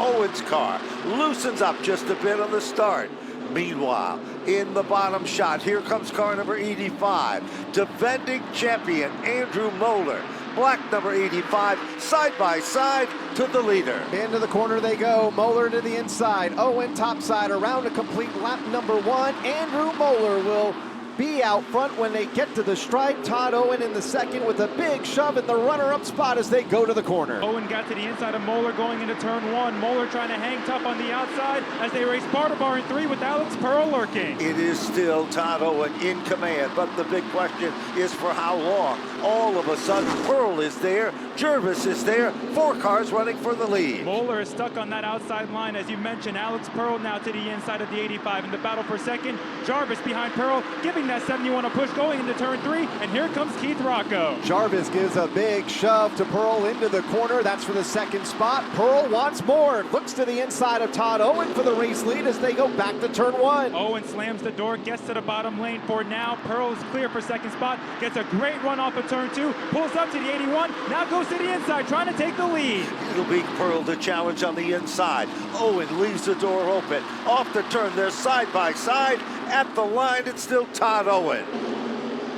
Owen's car loosens up just a bit on the start. Meanwhile, in the bottom shot, here comes car number 85, defending champion Andrew Moeller. Black number 85, side by side to the leader. Into the corner they go. Moeller to the inside. Owen topside around to complete lap number 1. Andrew Moeller will be out front when they get to the stripe. Todd Owen in the second with a big shove in the runner-up spot as they go to the corner. Owen got to the inside of Moeller going into turn 1. Moeller trying to hang tough on the outside as they race bar in 3 with Alex Pearl lurking. It is still Todd Owen in command, but the big question is for how long. All of a sudden, Pearl is there, Jervis is there, 4 cars running for the lead. Moeller is stuck on that outside line, as you mentioned. Alex Pearl now to the inside of the 85 in the battle for second. Jarvis behind Pearl, giving that 71 a push going into turn 3, and here comes Keith Rocco. Jarvis gives a big shove to Pearl into the corner. That's for the second spot. Pearl wants more. Looks to the inside of Todd Owen for the race lead as they go back to turn 1. Owen slams the door, gets to the bottom lane for now. Pearl is clear for second spot, gets a great run off of turn 2, pulls up to the 81, now goes to the inside, trying to take the lead. It'll be Pearl to challenge on the inside. Owen leaves the door open. Off the turn, they're side by side. At the line, it's still Todd Owen.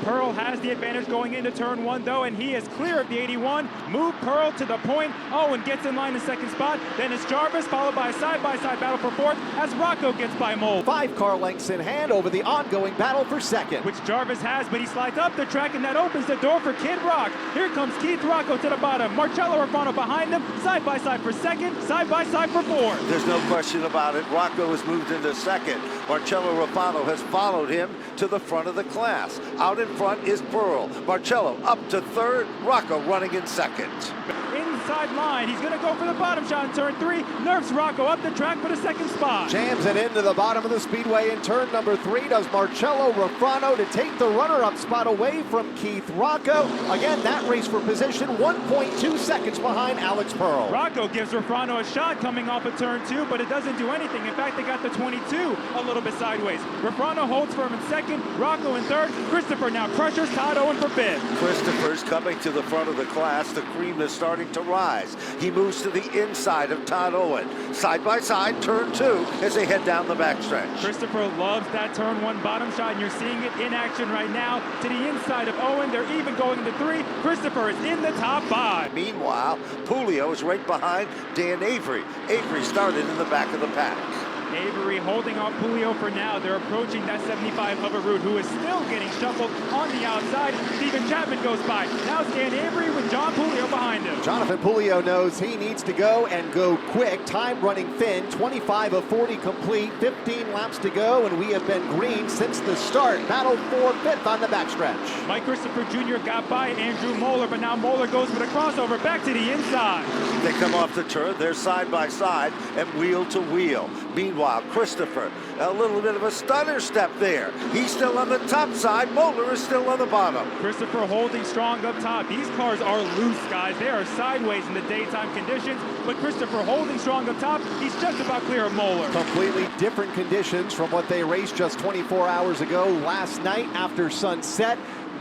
Pearl has the advantage going into turn 1 though, and he is clear of the 81. Move Pearl to the point. Owen gets in line in second spot. Then it's Jarvis, followed by a side-by-side battle for fourth as Rocco gets by Moeller. 5 car lengths in hand over the ongoing battle for second. Which Jarvis has, but he slides up the track, and that opens the door for Kid Rock. Here comes Keith Rocco to the bottom. Marcello Rafano behind them, side-by-side for second, side-by-side for fourth. There's no question about it. Rocco has moved into second. Marcello Rafano has followed him to the front of the class. Out in front is Pearl. Marcello up to third. Rocco running in second. Inside line, he's going to go for the bottom shot in turn 3. Nerfs Rocco up the track for the second spot. Jams it into the bottom of the speedway in turn number 3. Does Marcello Rafano to take the runner-up spot away from Keith Rocco. Again, that race for position 1.2 seconds behind Alex Pearl. Rocco gives Rafano a shot coming off of turn 2, but it doesn't do anything. In fact, they got the 22 a little bit sideways. Rafano holds firm in second, Rocco in third. Christopher now crushes Todd Owen for fifth. Christopher's coming to the front of the class. The cream is starting to rise. He moves to the inside of Todd Owen. Side by side, turn 2 as they head down the backstretch. Christopher loves that turn 1 bottom shot, and you're seeing it in action right now. To the inside of Owen, they're even going into 3. Christopher is in the top 5. Meanwhile, Pulio is right behind Dan Avery. Avery started in the back of the pack. Avery holding off Pulio for now. They're approaching that 75 Hover Route, who is still getting shuffled on the outside. Stephen Chapman goes by. Now it's Dan Avery with John Pulio behind him. Jonathan Pulio knows he needs to go and go quick. Time running thin, 25 of 40 complete, 15 laps to go, and we have been green since the start. Battle for fifth on the backstretch. Mike Christopher Jr. got by Andrew Moeller, but now Moeller goes for the crossover back to the inside. They come off the turn, they're side by side and wheel to wheel. Meanwhile, Christopher, a little bit of a stunner step there. He's still on the top side. Moeller is still on the bottom. Christopher holding strong up top. These cars are loose, guys. They are sideways in the daytime conditions, but Christopher holding strong up top. He's just about clear of Moeller. Completely different conditions from what they raced just 24 hours ago last night after sunset.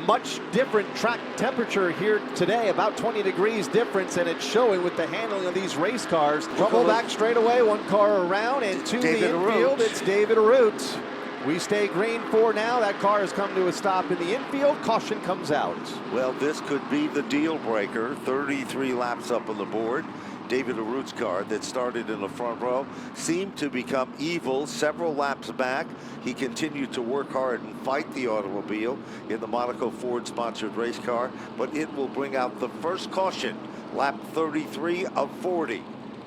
Much different track temperature here today, about 20 degrees difference, and it's showing with the handling of these race cars. Trouble back straight away, 1 car around, and to the infield, it's David Arute. We stay green for now. That car has come to a stop in the infield. Caution comes out. Well, this could be the deal breaker. 33 laps up on the board. David Arute's car that started in the front row seemed to become evil several laps back. He continued to work hard and fight the automobile in the Monaco Ford sponsored race car, but it will bring out the first caution, lap 33 of 40,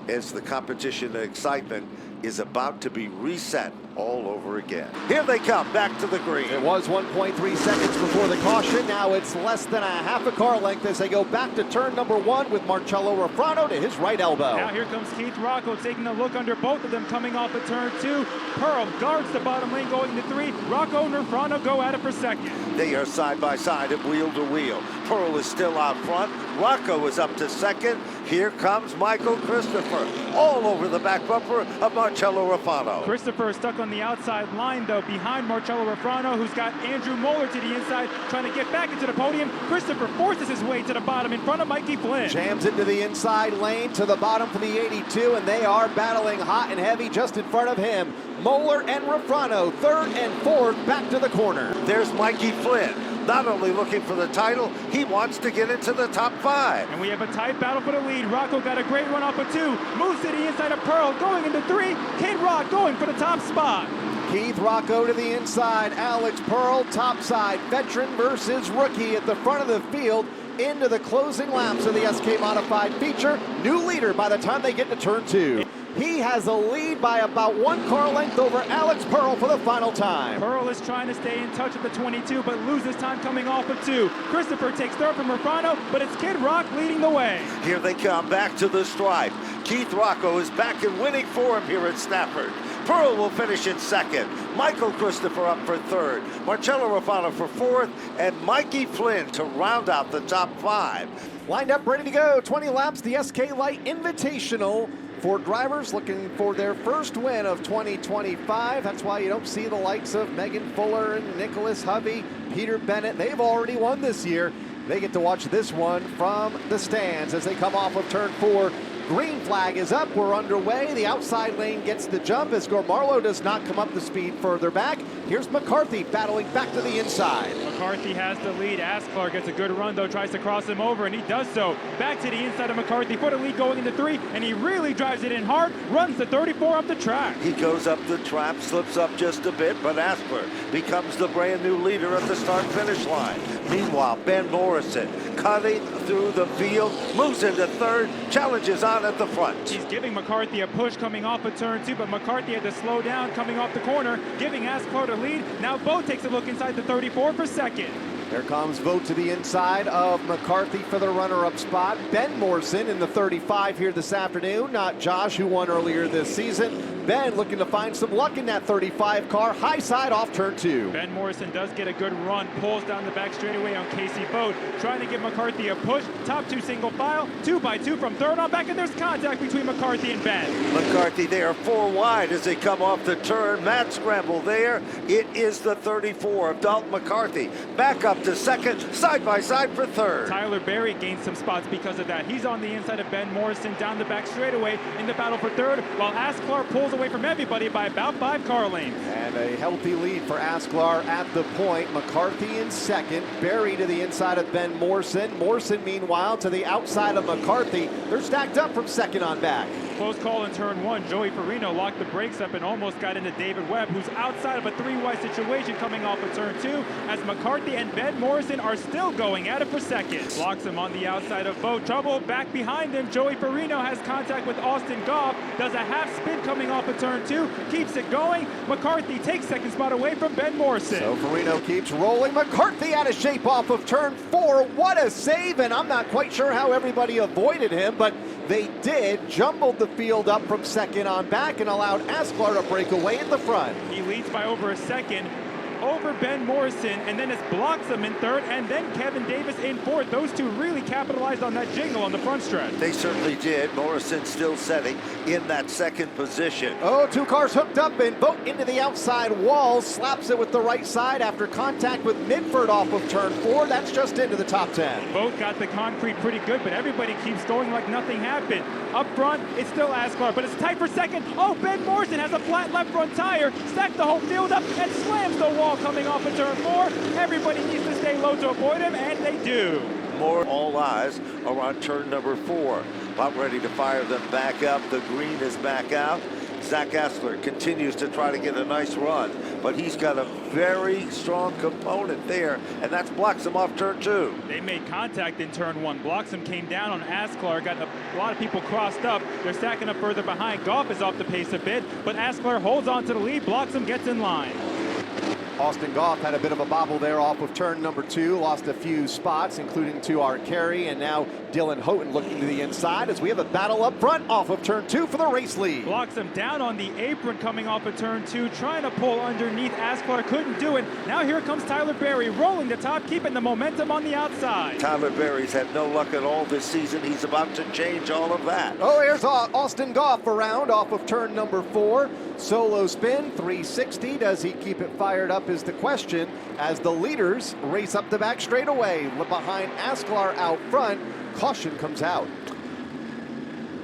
as the competition and excitement is about to be reset all over again. Here they come back to the green. It was 1.3 seconds before the caution. Now it's less than a half a car length as they go back to turn number 1 with Marcello Rafano to his right elbow. Now here comes Keith Rocco taking a look under both of them coming off of turn 2. Pearl guards the bottom lane going to 3. Rocco and Rafano go at it for second. They are side by side at wheel to wheel. Pearl is still out front. Rocco is up to second. Here comes Michael Christopher. all over the back bumper of Marcello Ruffano. Christopher is stuck on the outside line, though, behind Marcello Ruffano, who's got Andrew Moeller to the inside, trying to get back into the podium. Christopher forces his way to the bottom in front of Mikey Flynn. Jams into the inside lane to the bottom for the 82, and they are battling hot and heavy just in front of him. Moeller and Ruffano, third and fourth, back to the corner. There's Mikey Flynn, not only looking for the title, he wants to get into the top 5. And we have a tight battle for the lead. Rocco got a great run off of 2, moves to the inside of Pearl, going into 3. Kid Rock going for the top spot. Keith Rocco to the inside, Alex Pearl topside, veteran versus rookie at the front of the field into the closing laps of the SK Modified feature. New leader by the time they get to turn 2. He has a lead by about 1 car length over Alex Pearl for the final time. Pearl is trying to stay in touch with the 22, but loses time coming off of 2. Christopher takes third from Ruffano, but it's Kid Rock leading the way. Here they come, back to the stripe. Keith Rocco is back in winning form here at Stafford. Pearl will finish in second. Michael Christopher up for third. Marcello Ruffano for fourth. And Mikey Flynn to round out the top 5. Lined up, ready to go. 20 laps, the SK Light Invitational for drivers looking for their first win of 2025. That's why you don't see the likes of Megan Fuller and Nicholas Hovey, Peter Bennett. They've already won this year. They get to watch this one from the stands as they come off of turn 4. Green flag is up, we're underway. The outside lane gets the jump as Gormarlo does not come up the speed further back. Here's McCarthy battling back to the inside. McCarthy has the lead. Asklar gets a good run, though, tries to cross him over, and he does so. Back to the inside of McCarthy for the lead going into 3, and he really drives it in hard, runs the 34 up the track. He goes up the trap, slips up just a bit, but Asklar becomes the brand new leader at the start-finish line. Meanwhile, Ben Morrison cutting through the field, moves into third, challenges on at the front. He's giving McCarthy a push coming off of turn 2, but McCarthy had to slow down coming off the corner, giving Asklar the lead. Now Bo takes a look inside the 34 for second. There comes Vogt to the inside of McCarthy for the runner-up spot. Ben Morrison in the 35 here this afternoon, not Josh, who won earlier this season. Ben looking to find some luck in that 35 car, high side off turn 2. Ben Morrison does get a good run, pulls down the back straightaway on Casey Vogt, trying to give McCarthy a push. Top 2 single file, 2 by 2 from third on back, and there's contact between McCarthy and Ben. McCarthy there 4 wide as they come off the turn. Mad scramble there. It is the 34 of Dalton McCarthy. Back up to second, side by side for third. Tyler Berry gains some spots because of that. He's on the inside of Ben Morrison down the back straightaway in the battle for third, while Asklar pulls away from everybody by about 5 car lengths. And a healthy lead for Asklar at the point. McCarthy in second, Berry to the inside of Ben Morrison. Morrison, meanwhile, to the outside of McCarthy. They're stacked up from second on back. Close call in turn 1. Joey Farino locked the brakes up and almost got into David Webb, who's outside of a 3-wide situation coming off of turn 2, as McCarthy and Ben Morrison are still going at it for second. Blocks him on the outside of Vogt. Trouble back behind him. Joey Farino has contact with Austin Goff, does a half spin coming off of turn 2, keeps it going. McCarthy takes second spot away from Ben Morrison. So Farino keeps rolling. McCarthy out of shape off of turn 4. What a save, and I'm not quite sure how everybody avoided him, but they did. Jumbled the field up from second on back and allowed Asklar to break away at the front. He leads by over a second over Ben Morrison, and then it's blocks him in third, and then Kevin Davis in fourth. Those two really capitalized on that jingle on the front stretch. They certainly did. Morrison still setting in that second position. Oh, 2 cars hooked up and Vogt into the outside wall, slaps it with the right side after contact with Midford off of turn 4. That's just into the top 10. Vogt got the concrete pretty good, but everybody keeps going like nothing happened. Up front, it's still Asklar, but it's tight for second. Oh, Ben Morrison has a flat left front tire, stacked the whole field up, and slams the wall coming off of turn 4. Everybody needs to stay low to avoid him, and they do. More all eyes are on turn number 4. About ready to fire them back up. The green is back out. Zach Asklar continues to try to get a nice run, but he's got a very strong component there, and that blocks him off turn 2. They made contact in turn 1. Bloxham came down on Asklar, got a lot of people crossed up. They're stacking up further behind. Goff is off the pace a bit, but Asklar holds on to the lead. Bloxham gets in line. Austin Goff had a bit of a bobble there off of turn number 2, lost a few spots, including to our carry, and now Dylan Houghton looking to the inside as we have a battle up front off of turn 2 for the race lead. Blocks him down on the apron coming off of turn 2, trying to pull underneath. Asklar couldn't do it. Now here comes Tyler Berry, rolling the top, keeping the momentum on the outside. Tyler Berry's had no luck at all this season. He's about to change all of that. Oh, here's Austin Goff around off of turn number 4. Solo spin, 360. Does he keep it fired up is the question as the leaders race up the back straightaway. Behind Asklar out front, caution comes out.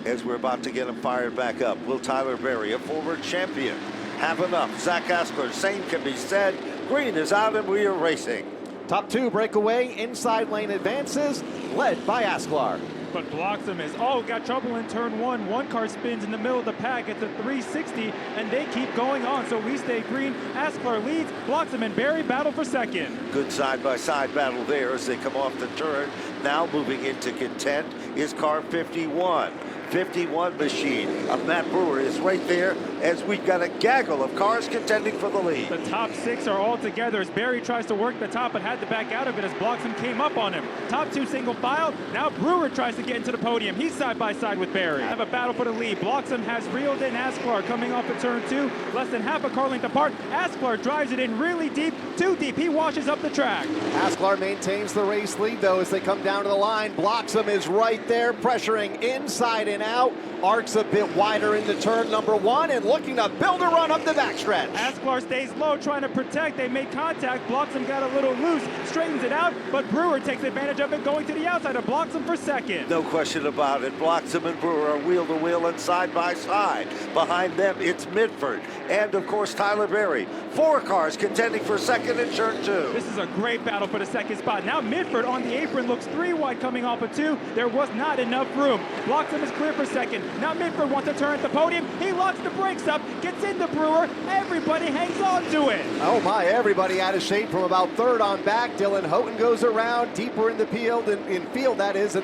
As we're about to get him fired back up, will Tyler Berry, a former champion, have enough? Zach Asklar, same can be said. Green is out and we are racing. Top 2 breakaway, inside lane advances, led by Asklar. But Bloxham is, got trouble in turn 1. One car spins in the middle of the pack. It's a 360, and they keep going on. So we stay green. Asklar leads. Bloxham and Berry battle for second. Good side-by-side battle there as they come off the turn. Now moving into content is car 51. 51 machine of Matt Brewer is right there as we've got a gaggle of cars contending for the lead. The top 6 are all together as Berry tries to work the top but had to back out of it as Bloxham came up on him. Top 2 single file. Now Brewer tries to get into the podium. He's side by side with Berry. Have a battle for the lead. Bloxham has reeled in Asklar coming off of turn 2. Less than half a car length apart. Asklar drives it in really deep. Too deep. He washes up the track. Asklar maintains the race lead though as they come down to the line. Bloxham is right there pressuring inside and out. Arcs a bit wider into turn number 1 and looking to build a run up the backstretch. Asklar stays low trying to protect. They make contact. Bloxham got a little loose, straightens it out, but Brewer takes advantage of it going to the outside of Bloxham for second. No question about it. Bloxham and Brewer are wheel to wheel and side by side. Behind them, it's Midford and of course Tyler Berry. 4 cars contending for second in turn 2. This is a great battle for the second spot. Now Midford on the apron looks 3 wide coming off of 2. There was not enough room. Bloxham is clear for second. Now Midford wants to turn at the podium. He locks the brakes up, gets into Brewer. Everybody hangs on to it. Oh my, everybody out of shape from about 3rd on back. Dylan Houghton goes around deeper in the field, in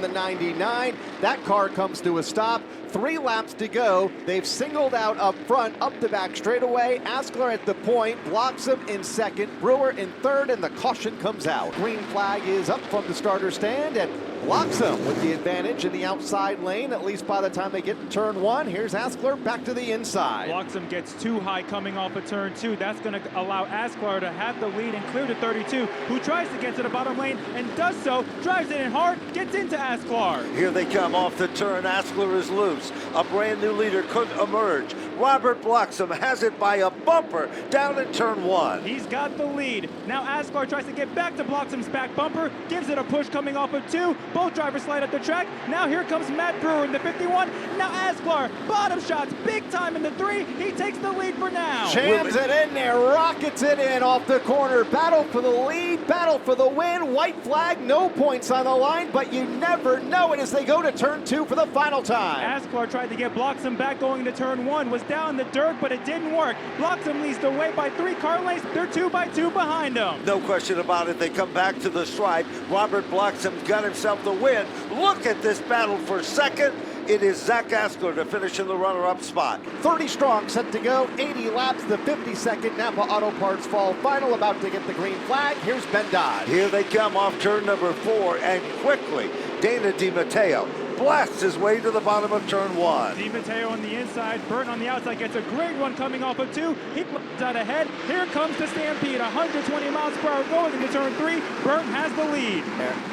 the 99. That car comes to a stop. 3 laps to go. They've singled out up front, up the back straightaway. Asklar at the point, Bloxham in second, Brewer in 3rd, and the caution comes out. Green flag is up from the starter stand, and Bloxham with the advantage in the outside lane, at least by the time they get to turn 1. Here's Asklar back to the inside. Bloxham gets too high coming off of turn 2. That's going to allow Asklar to have the lead and clear to 32, who tries to get to the bottom lane and does so, drives it in hard, gets into Asklar. Here they come off the turn. Asklar is loose. A brand new leader could emerge. Robert Bloxham has it by a bumper down in turn 1. He's got the lead. Now Asklar tries to get back to Bloxham's back bumper, gives it a push coming off of 2. Both drivers slide up the track. Now here comes Matt Brewer in the 51. Now Asklar, bottom shots, big time in the 3. He takes the lead for now. Jams it in there, rockets it in off the corner. Battle for the lead, battle for the win. White flag, no points on the line, but you never know it as they go to turn 2 for the final time. Asklar tried to get Bloxham back going to turn 1, was down in the dirt, but it didn't work. Bloxham leads the way by 3 car lengths. They're 2 by 2 behind them. No question about it. They come back to the stripe. Robert Bloxham's got himself the win. Look at this battle for second. It is Zach Asklar to finish in the runner-up spot. 30 strong, set to go, 80 laps, the 52nd Napa Auto Parts Fall Final, about to get the green flag. Here's Ben Dodd. Here they come off turn number 4, and quickly, Dana DiMatteo blasts his way to the bottom of turn 1. DiMatteo on the inside, Burton on the outside gets a great run coming off of 2. He comes out ahead. Here comes the stampede, 120 miles per hour going into turn 3. Burton has the lead.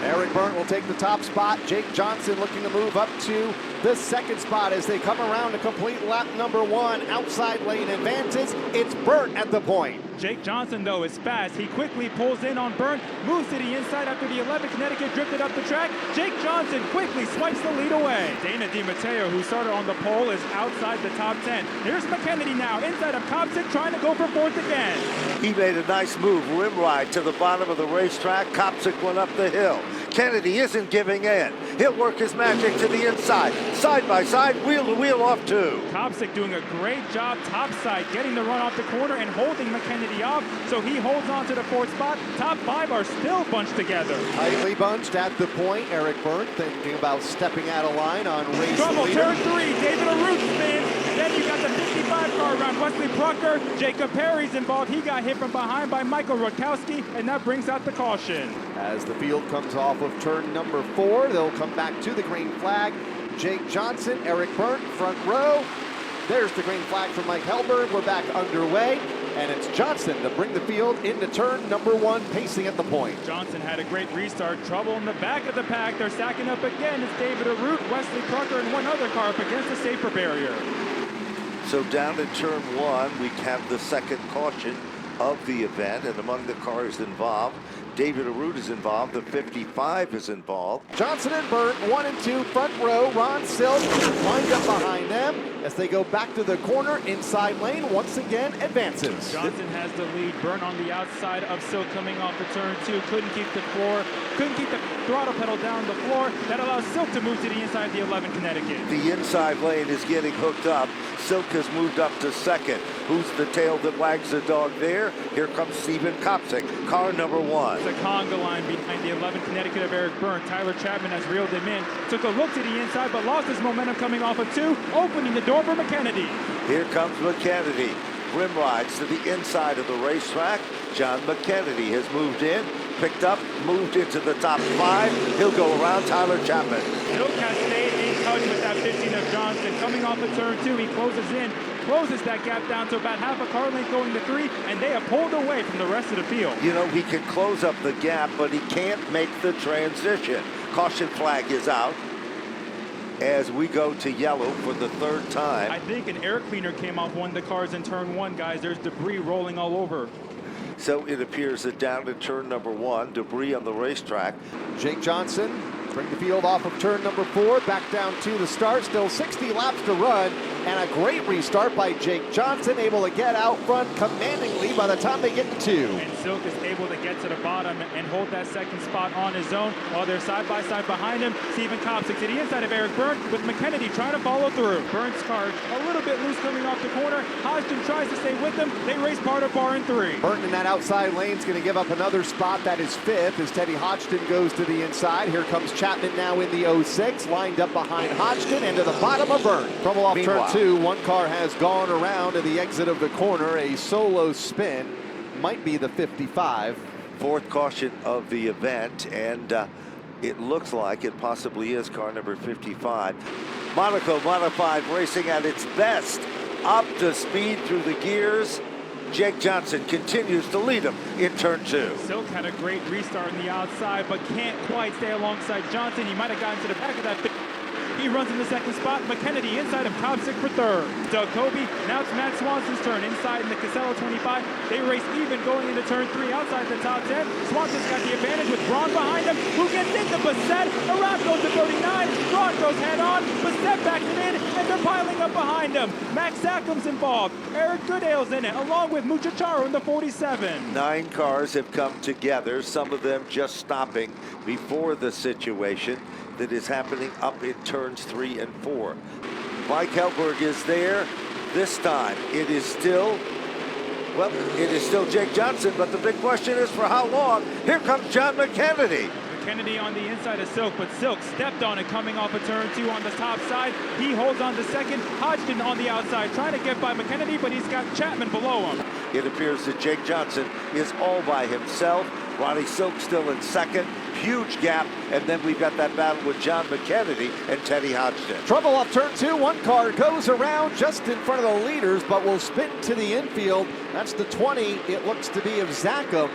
Eric Burton will take the top spot. Jake Johnson looking to move up to the second spot as they come around to complete lap number 1. Outside lane advances. It's Burton at the point. Jake Johnson, though, is fast. He quickly pulls in on Burnt, moves to the inside after the 11 Connecticut drifted up the track. Jake Johnson quickly swipes the lead away. Dana DiMatteo, who started on the pole, is outside the top 10. Here's McKennedy now, inside of Copsick, trying to go for 4th again. He made a nice move, rim ride to the bottom of the racetrack. Copsick went up the hill. Kennedy isn't giving in. He'll work his magic to the inside. Side by side, wheel to wheel off 2. Copsick doing a great job topside, getting the run off the corner and holding McKennedy off, so he holds on to the 4th spot. Top 5 are still bunched together. Tightly bunched at the point. Eric Burnt thinking about stepping out of line on race Trouble, leader. turn 3, David Arute spins. Then you got the 55 car around. Wesley Prucker. Jacob Perry's involved. He got hit from behind by Michael Rutkowski, and that brings out the caution. As the field comes off of turn number 4, they'll come back to the green flag. Jake Johnson, Eric Byrne, front row. There's the green flag from Mike Helberg. We're back underway, and it's Johnson to bring the field into turn number 1, pacing at the point. Johnson had a great restart. Trouble in the back of the pack. They're stacking up again. It's David Arute, Wesley Prucker, and one other car up against the safer barrier. So down in turn 1, we have the second caution of the event, and among the cars involved, David Arute is involved. The 55 is involved. Johnson and Byrne, 1 and 2, front row. Ron Silk lined up behind them as they go back to the corner. Inside lane once again advances. Johnson has the lead. Byrne on the outside of Silk coming off the turn 2. Couldn't keep the throttle pedal down the floor. That allows Silk to move to the inside of the 11 Connecticut. The inside lane is getting hooked up. Silk has moved up to second. Who's the tail that wags the dog there? Here comes Stephen Kopsik, car number 1. The conga line behind the 11 Connecticut of Eric Byrne. Tyler Chapman has reeled him in. Took a look to the inside, but lost his momentum coming off of 2, opening the door for McKennedy. Here comes McKennedy. Rim rides to the inside of the racetrack. John McKennedy has moved in, picked up, moved into the top 5. He'll go around Tyler Chapman. Silk has stayed in touch with that 15 of Johnson. Coming off of turn 2, he closes that gap down to about half a car length going to 3, and they have pulled away from the rest of the field. You know, he can close up the gap, but he can't make the transition. Caution flag is out as we go to yellow for the 3rd time. I think an air cleaner came off one of the cars in turn 1, guys. There's debris rolling all over. So it appears that down to turn number 1, debris on the racetrack. Jake Johnson bring the field off of turn number 4, back down to the start. Still 60 laps to run, and a great restart by Jake Johnson, able to get out front commandingly by the time they get to 2. And Silk is able to get to the bottom and hold that second spot on his own while they're side by side behind him. Stephen Kopsik to the inside of Eric Byrne with McKennedy trying to follow through. Byrne's car a little bit loose coming off the corner. Hodgson tries to stay with him. They race part of bar in 3. Byrne in that outside lane is going to give up another spot. That is 5th as Teddy Hodgson goes to the inside. Here comes Chapman now in the 06, lined up behind Hodgson and to the bottom of Byrne. Trouble off turn 2. One car has gone around to the exit of the corner. A solo spin, might be the 55. 4th caution of the event, and it looks like it possibly is car number 55. Monaco Modified racing at its best, up to speed through the gears. Jake Johnson continues to lead him in turn 2. Silk had a great restart on the outside, but can't quite stay alongside Johnson. He might have gotten to the back of that. He runs in the second spot. McKennedy inside of Kopsik for 3rd. Doug Kobe, now it's Matt Swanson's turn inside in the Casella 25. They race even going into turn 3 outside the top 10. Swanson's got the advantage with Braun behind him, who gets into Bassett. Around goes to 39. Braun goes head on. Bassett backs it in, and they're piling up behind him. Max Sackum's involved. Eric Goodale's in it, along with Muchacharo in the 47. 9 cars have come together, some of them just stopping before the situation that is happening up in turns 3 and 4. Mike Helberg is there. This time it is still Jake Johnson, but the big question is for how long? Here comes John McKennedy. Kennedy on the inside of Silk, but Silk stepped on it coming off of turn 2 on the top side. He holds on to second. Hodgson on the outside trying to get by McKennedy, but he's got Chapman below him. It appears that Jake Johnson is all by himself. Ronnie Silk still in second. Huge gap, and then we've got that battle with John McKennedy and Teddy Hodgson. Trouble off turn 2. One car goes around just in front of the leaders, but will spin to the infield. That's the 20. It looks to be of Zackham.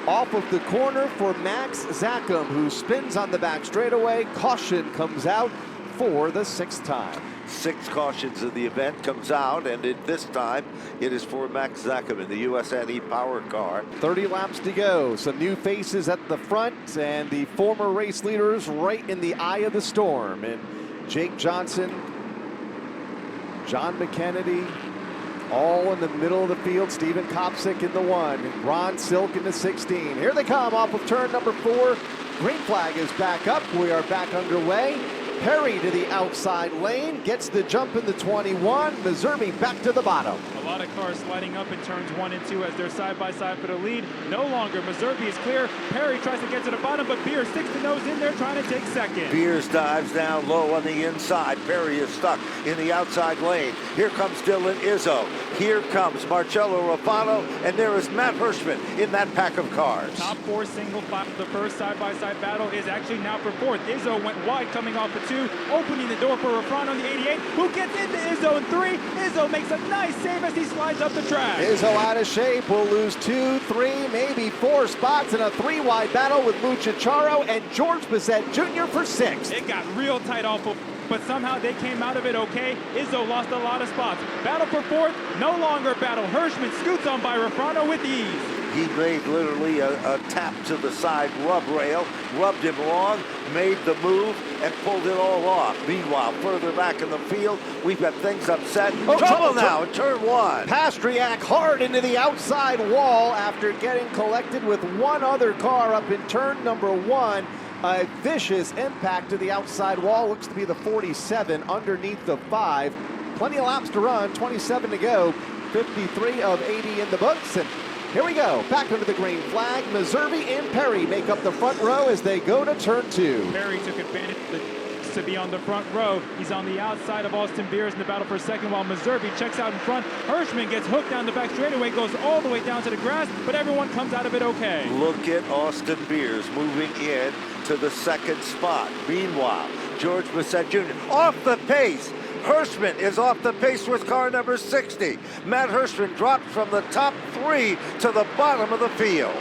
Off of the corner for Max Zackham, who spins on the back straightaway. Caution comes out for the 6th time. 6 cautions of the event comes out, and this time it is for Max Zackham in the USNE Power Car. 30 laps to go. Some new faces at the front, and the former race leaders right in the eye of the storm. And Jake Johnson, John McKennedy, all in the middle of the field. Stephen Kopsik in the 1. Ron Silk in the 16. Here they come off of turn number 4. Green flag is back up. We are back underway. Perry to the outside lane, gets the jump in the 21. Missouri back to the bottom. A lot of cars sliding up in turns 1 and 2 as they're side by side for the lead. No longer. Meserve is clear. Perry tries to get to the bottom, but Beers sticks the nose in there trying to take second. Beers dives down low on the inside. Perry is stuck in the outside lane. Here comes Dylan Izzo. Here comes Marcello Rafano, and there is Matt Hirschman in that pack of cars. Top 4 single file. The first side-by-side battle is actually now for 4th. Izzo went wide coming off the 2, opening the door for Rafano on the 88, who gets into Izzo in 3. Izzo makes a nice save as he slides up the track. Izzo out of shape, will lose 2, 3, maybe 4 spots in a 3-wide battle with Lucicharo and George Bissett Jr. for 6th. It got real tight off of, but somehow they came out of it okay. Izzo lost a lot of spots. Battle for 4th, no longer battle. Hirschman scoots on by Rafano with ease. He made literally a tap to the side rub rail, rubbed him wrong, made the move, and pulled it all off. Meanwhile, further back in the field, we've got things upset. Trouble now in turn 1. Pastriak hard into the outside wall after getting collected with one other car up in turn number 1. A vicious impact to the outside wall. Looks to be the 47 underneath the 5. Plenty of laps to run, 27 to go. 53 of 80 in the books. And here we go, back under the green flag. Meserve and Perry make up the front row as they go to turn 2. Perry took advantage to be on the front row. He's on the outside of Austin Beers in the battle for second, while Meserve checks out in front. Hirschman gets hooked down the back straightaway, goes all the way down to the grass, but everyone comes out of it okay. Look at Austin Beers moving in to the 2nd spot. Meanwhile, George Bissett Jr. off the pace. Hirschman is off the pace with car number 60. Matt Hirschman dropped from the top 3 to the bottom of the field.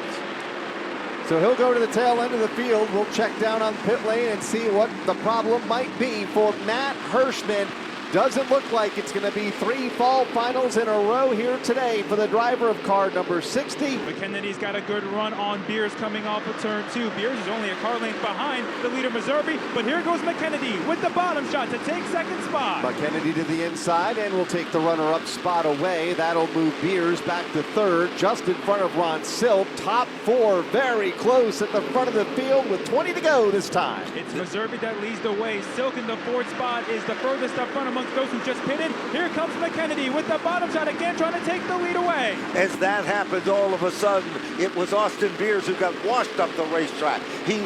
So he'll go to the tail end of the field. We'll check down on pit lane and see what the problem might be for Matt Hirschman. Doesn't look like it's going to be 3 fall finals in a row here today for the driver of car number 60. McKennedy's got a good run on Beers coming off of turn 2. Beers is only a car length behind the leader Meserve, but here goes McKennedy with the bottom shot to take 2nd spot. McKennedy to the inside and will take the runner-up spot away. That'll move Beers back to 3rd, just in front of Ron Silk. Top 4 very close at the front of the field with 20 to go this time. It's Meserve that leads the way. Silk in the 4th spot is the furthest up front among those who just pitted. Here comes McKennedy with the bottom shot again, trying to take the lead away. As that happened, all of a sudden, it was Austin Beers who got washed up the racetrack. He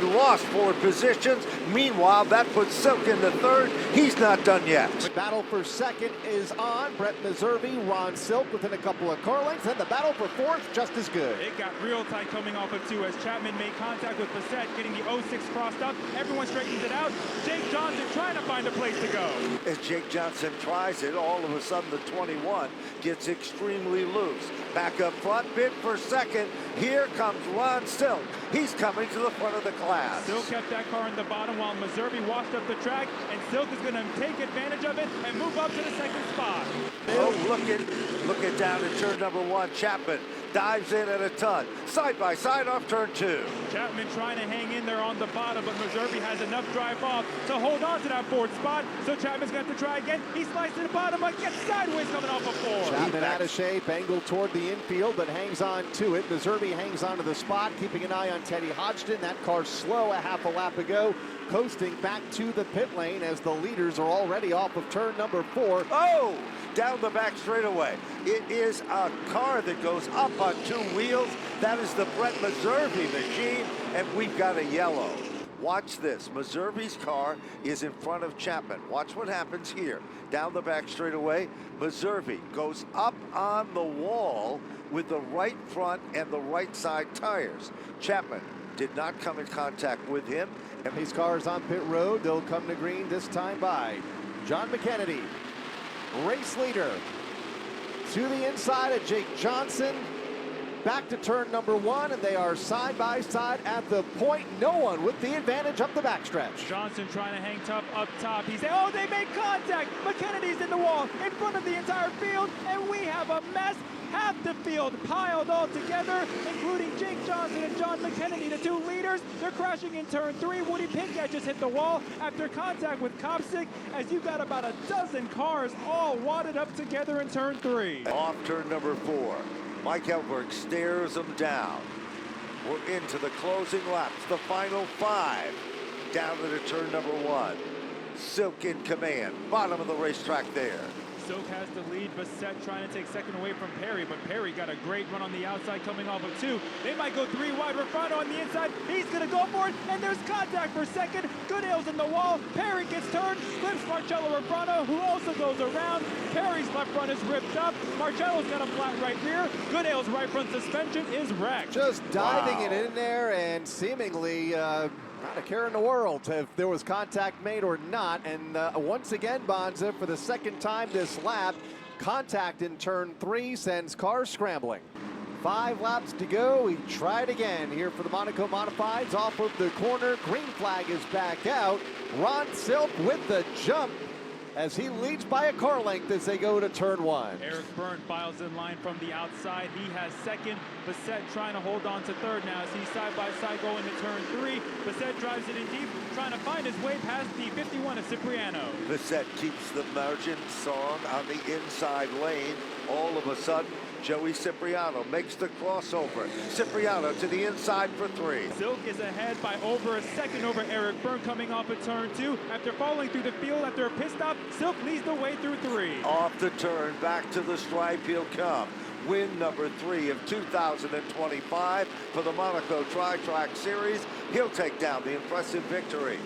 lost 4 positions. Meanwhile, that puts Silk into 3rd. He's not done yet. The battle for 2nd is on. Brett Meserve, Ron Silk within a couple of car lengths, and the battle for 4th just as good. It got real tight coming off of 2 as Chapman made contact with Bissett, getting the 06 crossed up. Everyone straightens it out. Jake Johnson trying to find a place to go. As Jake Johnson tries it, all of a sudden the 21 gets extremely loose. Back up front, bid for 2nd. Here comes Ron Silk. He's coming to the front of the class. Silk kept that car in the bottom while Meserve washed up the track, and Silk is going to take advantage of it and move up to the 2nd spot. Oh, look at down in turn number 1. Chapman dives in at a ton. Side by side off turn 2. Chapman trying to hang in there on the bottom, but Meserve has enough drive off to hold on to that 4th spot. So Chapman's got to try again. He slices to the bottom, but gets sideways coming off of 4. Chapman out of shape, angled toward the infield, but hangs on to it. Meserve hangs on to the spot, keeping an eye on Teddy Hodgson. That car slow a half a lap ago, coasting back to the pit lane as the leaders are already off of turn number 4. Oh, down the back straightaway. It is a car that goes up on 2 wheels. That is the Brett Meserve machine, and we've got a yellow. Watch this. Meserve's car is in front of Chapman. Watch what happens here. Down the back straightaway, Meserve goes up on the wall with the right front and the right side tires. Chapman did not come in contact with him. And these cars on pit road, they'll come to green this time by John McKennedy, race leader. To the inside of Jake Johnson. Back to turn number 1, and they are side by side at the point. No one with the advantage up the backstretch. Johnson trying to hang tough up top. He's there. Oh, they made contact. McKennedy's in the wall in front of the entire field, and we have a mess. Half the field piled all together, including Jake Johnson and John McKennedy, the 2 leaders. They're crashing in turn 3. Woody Pinkett just hit the wall after contact with Kopsick, as you got about a dozen cars all wadded up together in turn 3. Off turn number 4. Mike Elberg stares them down. We're into the closing laps, the final 5. Down to turn number 1. Silk in command, bottom of the racetrack there. Silk has the lead. Bassett trying to take second away from Perry, but Perry got a great run on the outside coming off of 2. They might go 3 wide. Refrano on the inside. He's going to go for it, and there's contact for second. Goodale's in the wall. Perry gets turned, slips Marcello Refrano, who also goes around. Perry's left front is ripped up. Marcello's got a flat right rear. Goodale's right front suspension is wrecked. Just diving it in there and seemingly not a care in the world if there was contact made or not. And once again, Bonza, for the second time this lap, contact in turn 3 sends cars scrambling. 5 laps to go. He tried again here for the Monaco Modifieds off of the corner. Green flag is back out. Ron Silk with the jump as he leads by a car length as they go to turn 1. Eric Byrne files in line from the outside. He has second. Bassett trying to hold on to third now as he's side by side going to turn 3. Bassett drives it in deep, trying to find his way past the 51 of Cipriano. Bassett keeps the margin strong on the inside lane. All of a sudden, Joey Cipriano makes the crossover. Cipriano to the inside for 3. Silk is ahead by over a second over Eric Byrne coming off of turn 2. After falling through the field after a pit stop, Silk leads the way through 3. Off the turn, back to the stripe he'll come. Win number 3 of 2025 for the Monaco Tri-Track Series. He'll take down the impressive victory.